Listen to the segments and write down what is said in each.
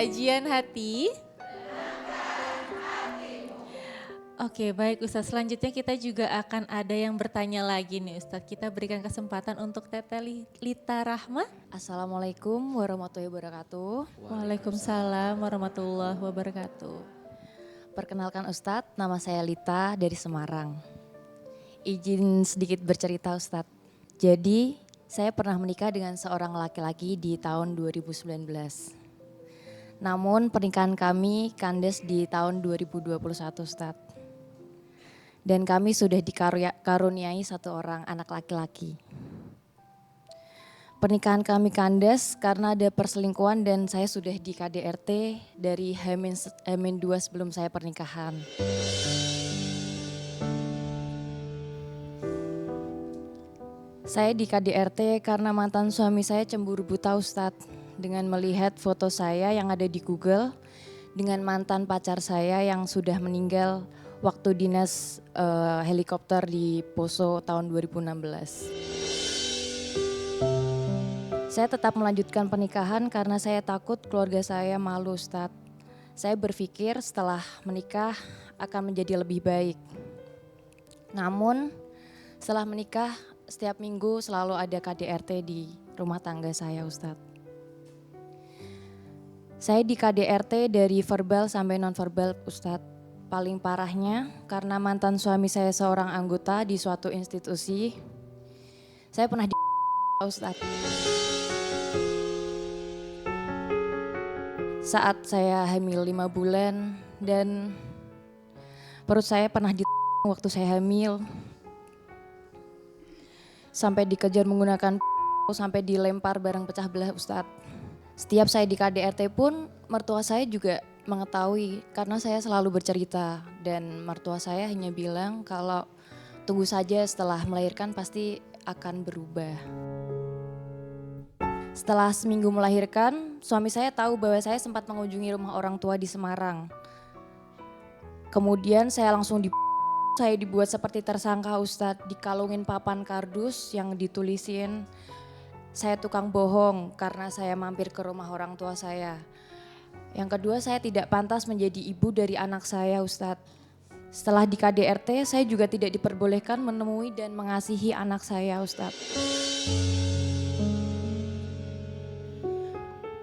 kajian hati. Oke, baik Ustadz. Selanjutnya kita juga akan ada yang bertanya lagi nih Ustadz. Kita berikan kesempatan untuk Teteh Lita Rahma. Assalamualaikum warahmatullahi wabarakatuh. Waalaikumsalam warahmatullahi wabarakatuh. Perkenalkan Ustadz, nama saya Lita dari Semarang. Izin sedikit bercerita Ustadz. Jadi saya pernah menikah dengan seorang laki-laki di tahun 2019. Namun pernikahan kami kandas di tahun 2021 Ustadz. Dan kami sudah dikaruniai satu orang anak laki-laki. Pernikahan kami kandas karena ada perselingkuhan dan saya sudah di KDRT dari H-2 sebelum saya pernikahan. Saya di KDRT karena mantan suami saya cemburu buta Ustadz dengan melihat foto saya yang ada di Google dengan mantan pacar saya yang sudah meninggal waktu dinas helikopter di Poso tahun 2016. Saya tetap melanjutkan pernikahan karena saya takut keluarga saya malu Ustadz. Saya berpikir setelah menikah akan menjadi lebih baik. Namun setelah menikah setiap minggu selalu ada KDRT di rumah tangga saya Ustadz. Saya di KDRT dari verbal sampai non-verbal Ustadz. Paling parahnya karena mantan suami saya seorang anggota di suatu institusi. Saya pernah di Ustadz. Saat saya hamil 5 bulan dan perut saya pernah waktu saya hamil. Sampai dikejar menggunakan sampai dilempar barang pecah belah Ustadz. Setiap saya di KDRT pun mertua saya juga mengetahui karena saya selalu bercerita dan mertua saya hanya bilang kalau tunggu saja setelah melahirkan pasti akan berubah. Setelah seminggu melahirkan, suami saya tahu bahwa saya sempat mengunjungi rumah orang tua di Semarang. Kemudian saya langsung saya dibuat seperti tersangka Ustadz, dikalungin papan kardus yang ditulisin saya tukang bohong karena saya mampir ke rumah orang tua saya. Yang kedua, saya tidak pantas menjadi ibu dari anak saya Ustadz. Setelah di KDRT, saya juga tidak diperbolehkan menemui dan mengasihi anak saya Ustadz.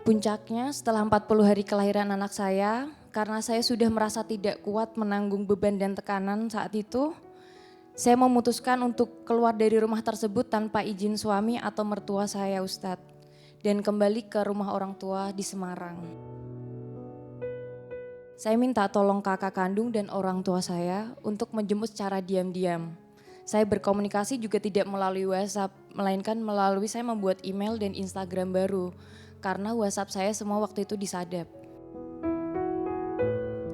Puncaknya setelah 40 hari kelahiran anak saya, karena saya sudah merasa tidak kuat menanggung beban dan tekanan saat itu, saya memutuskan untuk keluar dari rumah tersebut tanpa izin suami atau mertua saya Ustadz. Dan kembali ke rumah orang tua di Semarang. Saya minta tolong kakak kandung dan orang tua saya untuk menjemput secara diam-diam. Saya berkomunikasi juga tidak melalui WhatsApp, melainkan melalui saya membuat email dan Instagram baru. Karena WhatsApp saya semua waktu itu disadap.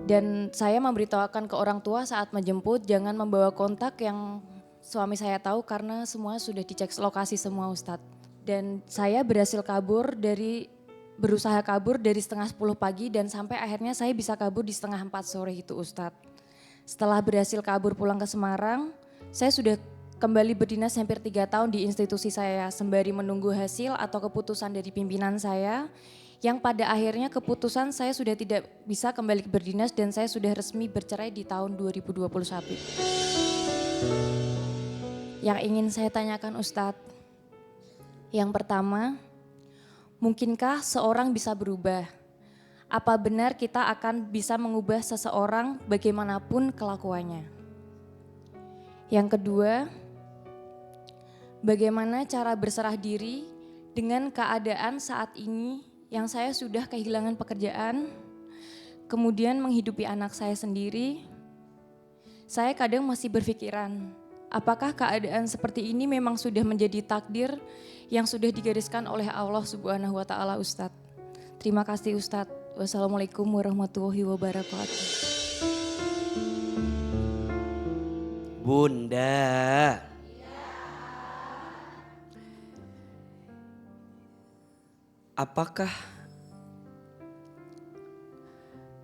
Dan saya memberitahukan ke orang tua saat menjemput jangan membawa kontak yang suami saya tahu karena semua sudah dicek lokasi semua Ustadz. Dan saya berhasil berusaha kabur dari setengah 10 pagi dan sampai akhirnya saya bisa kabur di setengah 4 sore itu Ustadz. Setelah berhasil kabur pulang ke Semarang, saya sudah kembali berdinas hampir 3 tahun di institusi saya sembari menunggu hasil atau keputusan dari pimpinan saya yang pada akhirnya keputusan saya sudah tidak bisa kembali berdinas dan saya sudah resmi bercerai di tahun 2021. Yang ingin saya tanyakan Ustadz, yang pertama, mungkinkah seorang bisa berubah? Apa benar kita akan bisa mengubah seseorang bagaimanapun kelakuannya? Yang kedua, bagaimana cara berserah diri dengan keadaan saat ini yang saya sudah kehilangan pekerjaan, kemudian menghidupi anak saya sendiri? Saya kadang masih berpikiran, apakah keadaan seperti ini memang sudah menjadi takdir yang sudah digariskan oleh Allah Subhanahu wa Ta'ala Ustadz. Terima kasih Ustadz. Wassalamualaikum warahmatullahi wabarakatuh. Bunda. Apakah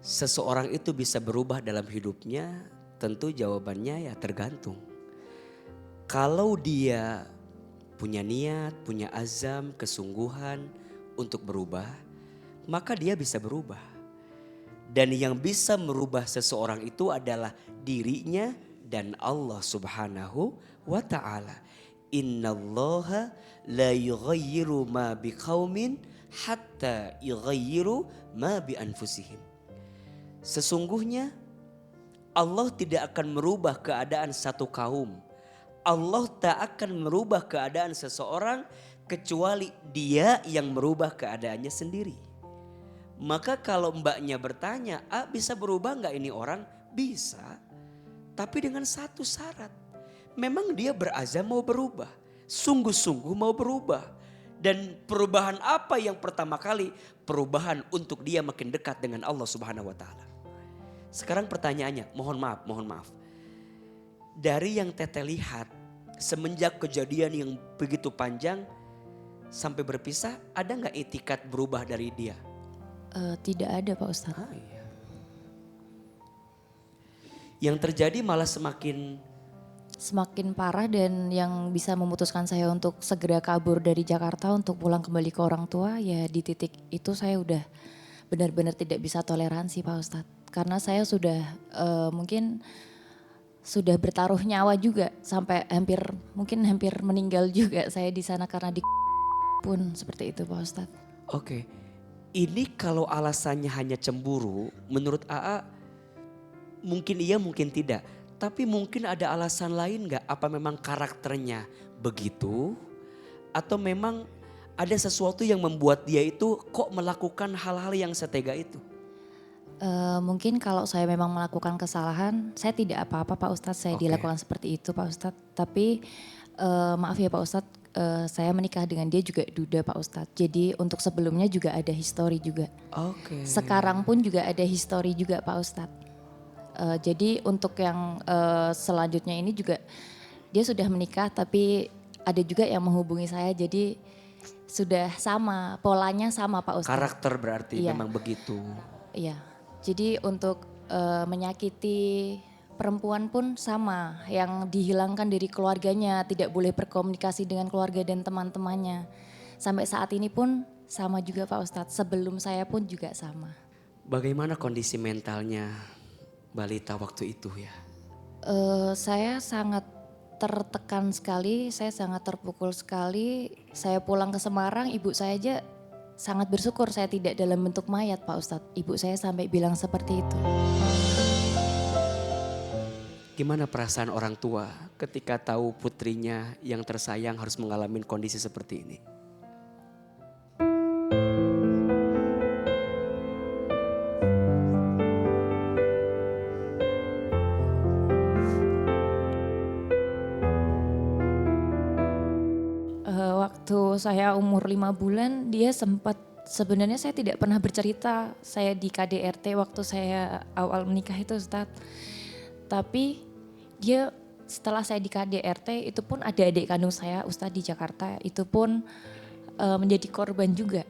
seseorang itu bisa berubah dalam hidupnya? Tentu jawabannya ya tergantung. Kalau dia punya niat, punya azam, kesungguhan untuk berubah, maka dia bisa berubah. Dan yang bisa merubah seseorang itu adalah dirinya dan Allah Subhanahu wa ta'ala. Innallaha la yughayyiru ma biqaumin hatta yughayyiru ma bi anfusihim. Sesungguhnya Allah tidak akan merubah keadaan satu kaum. Allah tak akan merubah keadaan seseorang kecuali dia yang merubah keadaannya sendiri. Maka kalau mbaknya bertanya, bisa berubah nggak ini orang? Bisa, tapi dengan satu syarat. Memang dia berazam mau berubah, sungguh-sungguh mau berubah. Dan perubahan apa yang pertama kali? Perubahan untuk dia makin dekat dengan Allah Subhanahu wa ta'ala. Sekarang pertanyaannya, mohon maaf. Dari yang Teteh lihat, semenjak kejadian yang begitu panjang sampai berpisah, ada nggak etikat berubah dari dia? Tidak ada Pak Ustadz. Iya. Yang terjadi malah semakin Parah, dan yang bisa memutuskan saya untuk segera kabur dari Jakarta untuk pulang kembali ke orang tua, ya di titik itu saya udah benar-benar tidak bisa toleransi Pak Ustadz. Karena saya sudah mungkin sudah bertaruh nyawa juga sampai hampir meninggal juga saya di sana karena pun seperti itu Pak Ustadz. Oke. Ini kalau alasannya hanya cemburu, menurut AA mungkin iya mungkin tidak. Tapi mungkin ada alasan lain gak? Apa memang karakternya begitu? Atau memang ada sesuatu yang membuat dia itu kok melakukan hal-hal yang setega itu? Mungkin kalau saya memang melakukan kesalahan, saya tidak apa-apa Pak Ustadz, saya dilakukan seperti itu Pak Ustadz. Tapi maaf ya Pak Ustadz, saya menikah dengan dia juga duda Pak Ustadz. Jadi untuk sebelumnya juga ada histori juga. Oke. Sekarang pun juga ada histori juga Pak Ustadz. Jadi untuk yang selanjutnya ini juga dia sudah menikah, tapi ada juga yang menghubungi saya. Jadi sudah sama, polanya sama Pak Ustadz. Karakter berarti memang begitu. Iya, jadi untuk menyakiti perempuan pun sama, yang dihilangkan dari keluarganya, tidak boleh berkomunikasi dengan keluarga dan teman-temannya. Sampai saat ini pun sama juga Pak Ustadz, sebelum saya pun juga sama. Bagaimana kondisi mentalnya balita waktu itu ya? Saya sangat tertekan sekali, saya sangat terpukul sekali. Saya pulang ke Semarang, ibu saya aja sangat bersyukur saya tidak dalam bentuk mayat Pak Ustadz. Ibu saya sampai bilang seperti itu. Gimana perasaan orang tua ketika tahu putrinya yang tersayang harus mengalami kondisi seperti ini? Waktu saya umur 5 bulan, dia sempat, sebenarnya saya tidak pernah bercerita saya di KDRT waktu saya awal menikah itu Ustadz. Tapi dia setelah saya di KDRT itu pun ada adik kandung saya Ustadz di Jakarta, itu pun menjadi korban juga,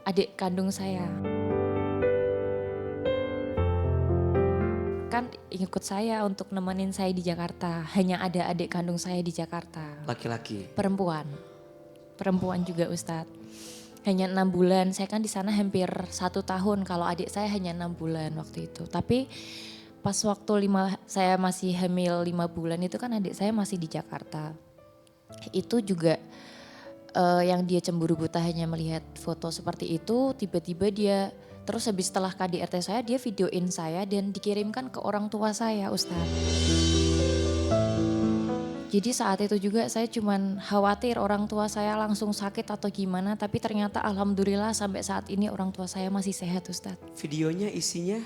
adik kandung saya. Kan ikut saya untuk nemenin saya di Jakarta, hanya ada adik kandung saya di Jakarta. Laki-laki? Perempuan juga Ustadz. Hanya 6 bulan, saya kan di sana hampir 1 tahun, kalau adik saya hanya 6 bulan waktu itu. Tapi pas waktu saya masih hamil 5 bulan itu kan adik saya masih di Jakarta. Itu juga yang dia cemburu buta hanya melihat foto seperti itu, tiba-tiba dia, terus habis setelah KDRT saya, dia videoin saya dan dikirimkan ke orang tua saya Ustadz. Jadi saat itu juga saya cuman khawatir orang tua saya langsung sakit atau gimana, tapi ternyata alhamdulillah sampai saat ini orang tua saya masih sehat Ustadz. Videonya isinya?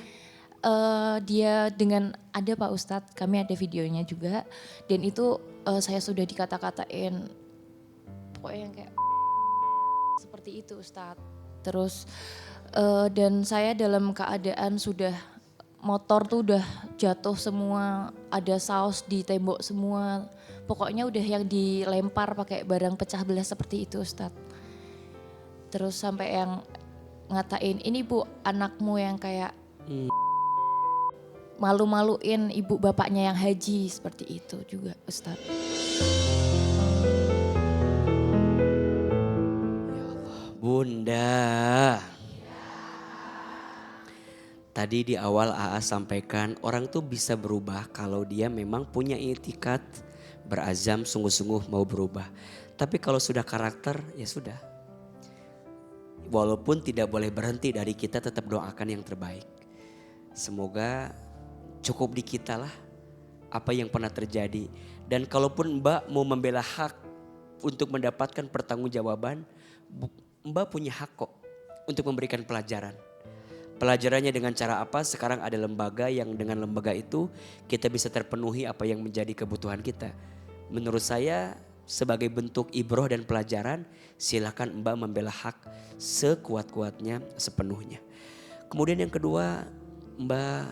Dia dengan, ada Pak Ustadz, kami ada videonya juga, dan itu saya sudah dikata-katain pokoknya yang kayak seperti itu Ustadz. Terus dan saya dalam keadaan sudah, motor tuh udah jatuh semua, ada saus di tembok semua, pokoknya udah yang dilempar pakai barang pecah belah seperti itu Ustadz. Terus sampai yang ngatain, ini Bu anakmu yang kayak malu-maluin ibu bapaknya yang haji, seperti itu juga Ustadz. Bunda, Tadi di awal AA sampaikan orang tuh bisa berubah kalau dia memang punya itikad, berazam sungguh-sungguh mau berubah. Tapi kalau sudah karakter ya sudah. Walaupun tidak boleh berhenti dari kita tetap doakan yang terbaik. Semoga cukup di kita lah apa yang pernah terjadi. Dan kalaupun Mbak mau membela hak untuk mendapatkan pertanggungjawaban, Mbak punya hak kok untuk memberikan pelajaran. Pelajarannya dengan cara apa? Sekarang ada lembaga yang dengan lembaga itu kita bisa terpenuhi apa yang menjadi kebutuhan kita. Menurut saya sebagai bentuk ibroh dan pelajaran, silakan Mbak membela hak sekuat-kuatnya sepenuhnya. Kemudian yang kedua, Mbak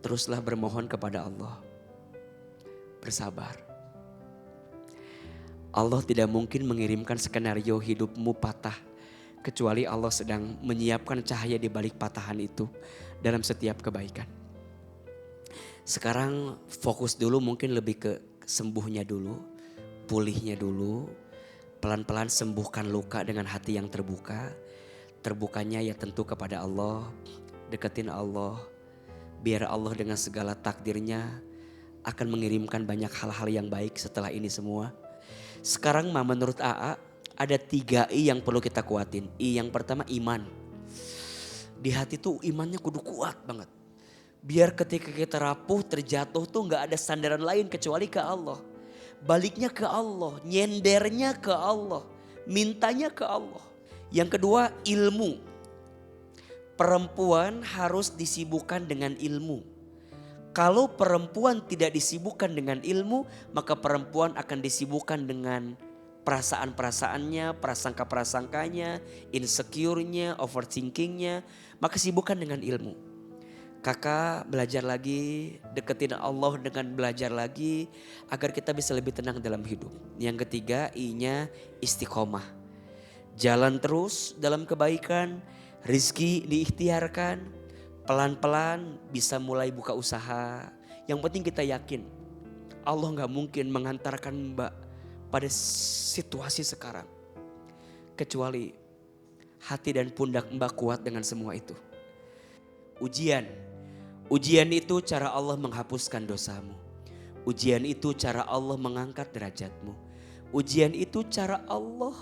teruslah bermohon kepada Allah. Bersabar. Allah tidak mungkin mengirimkan skenario hidupmu patah kecuali Allah sedang menyiapkan cahaya di balik patahan itu dalam setiap kebaikan. Sekarang fokus dulu mungkin lebih ke sembuhnya dulu, pulihnya dulu. Pelan-pelan sembuhkan luka dengan hati yang terbuka. Terbukanya ya tentu kepada Allah, deketin Allah. Biar Allah dengan segala takdirnya akan mengirimkan banyak hal-hal yang baik setelah ini semua. Sekarang mah menurut AA ada 3 I yang perlu kita kuatin. I yang pertama iman. Di hati tuh imannya kudu kuat banget. Biar ketika kita rapuh terjatuh tuh gak ada sandaran lain kecuali ke Allah. Baliknya ke Allah, nyendernya ke Allah, mintanya ke Allah. Yang kedua ilmu. Perempuan harus disibukkan dengan ilmu. Kalau perempuan tidak disibukkan dengan ilmu, maka perempuan akan disibukkan dengan perasaan-perasaannya, prasangka-prasangkanya, insecure-nya, overthinking-nya. Maka sibukkan dengan ilmu. Kakak belajar lagi, deketin Allah dengan belajar lagi agar kita bisa lebih tenang dalam hidup. Yang ketiga I-nya istiqomah. Jalan terus dalam kebaikan, rizki diikhtiarkan, pelan-pelan bisa mulai buka usaha. Yang penting kita yakin Allah gak mungkin menghantarkan Mbak pada situasi sekarang. Kecuali hati dan pundak Mbak kuat dengan semua itu. Ujian itu cara Allah menghapuskan dosamu. Ujian itu cara Allah mengangkat derajatmu. Ujian itu cara Allah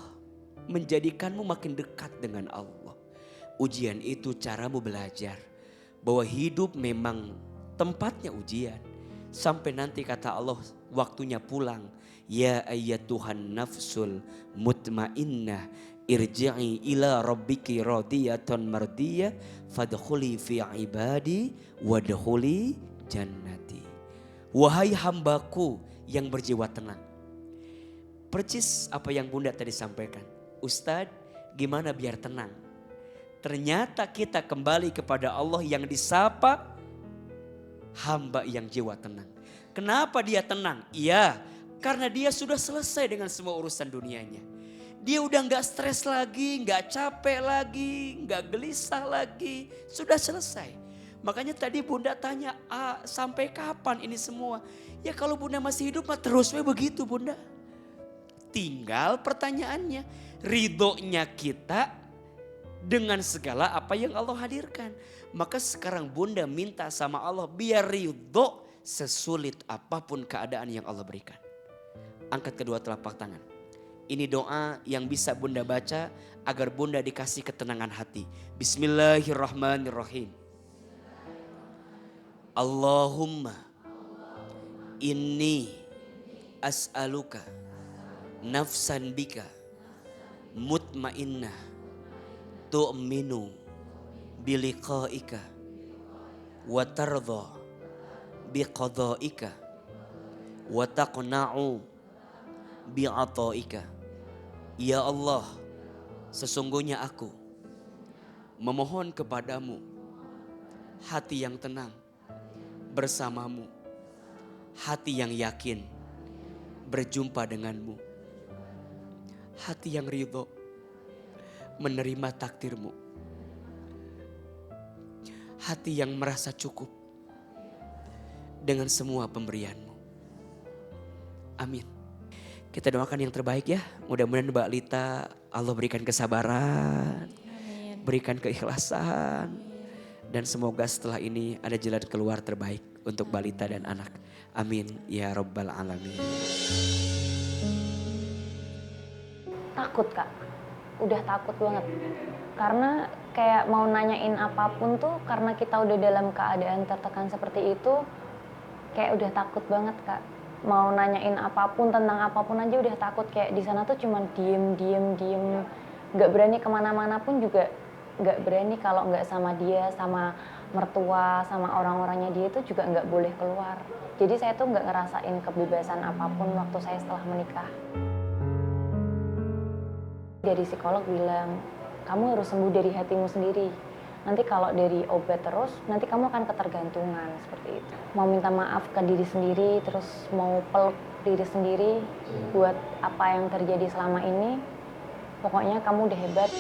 menjadikanmu makin dekat dengan Allah. Ujian itu caramu belajar bahwa hidup memang tempatnya ujian. Sampai nanti kata Allah waktunya pulang. Ya ayyatuhan nafsul mutmainnah irji'i ila rabbiki radiyatan mardiyah fadkhuli fi ibadi wadkhuli jannati. Wahai hambaku yang berjiwa tenang. Percis apa yang Bunda tadi sampaikan. Ustadz, gimana biar tenang? Ternyata kita kembali kepada Allah yang disapa hamba yang jiwa tenang. Kenapa dia tenang? Iya, karena dia sudah selesai dengan semua urusan dunianya. Dia udah gak stres lagi, gak capek lagi, gak gelisah lagi. Sudah selesai. Makanya tadi Bunda tanya, sampai kapan ini semua? Ya kalau Bunda masih hidup mah terus begitu Bunda. Tinggal pertanyaannya, ridhonya kita dengan segala apa yang Allah hadirkan. Maka sekarang Bunda minta sama Allah biar ridho sesulit apapun keadaan yang Allah berikan. Angkat kedua telapak tangan. Ini doa yang bisa Bunda baca agar Bunda dikasih ketenangan hati. Bismillahirrahmanirrahim. Allahumma inni as'aluka nafsan bika mutmainnah tu'minu biliqa'ika wa tardha biqadha'ika wa taqna'u bi'ata'ika. Ya Allah, sesungguhnya aku memohon kepadamu hati yang tenang bersamamu, hati yang yakin berjumpa denganmu, hati yang ridho menerima takdirmu, hati yang merasa cukup dengan semua pemberianmu. Amin. Kita doakan yang terbaik ya. Mudah-mudahan Mbak Lita Allah berikan kesabaran, Amin. berikan keikhlasan, Dan semoga setelah ini ada jalan keluar terbaik untuk balita dan anak. Amin ya rabbal alamin. Takut Kak, udah takut banget. Karena kayak mau nanyain apapun tuh karena kita udah dalam keadaan tertekan seperti itu, kayak udah takut banget Kak. Mau nanyain apapun tentang apapun aja udah takut, kayak di sana tuh cuman diem. Nggak berani kemana-mana pun juga nggak berani kalau nggak sama dia, sama mertua, sama orang-orangnya dia itu juga nggak boleh keluar. Jadi saya tuh nggak ngerasain kebebasan apapun waktu saya setelah menikah. Dari psikolog bilang, kamu harus sembuh dari hatimu sendiri. Nanti kalau dari obat terus, nanti kamu akan ketergantungan seperti itu. Mau minta maaf ke diri sendiri, terus mau peluk diri sendiri buat apa yang terjadi selama ini. Pokoknya kamu udah hebat.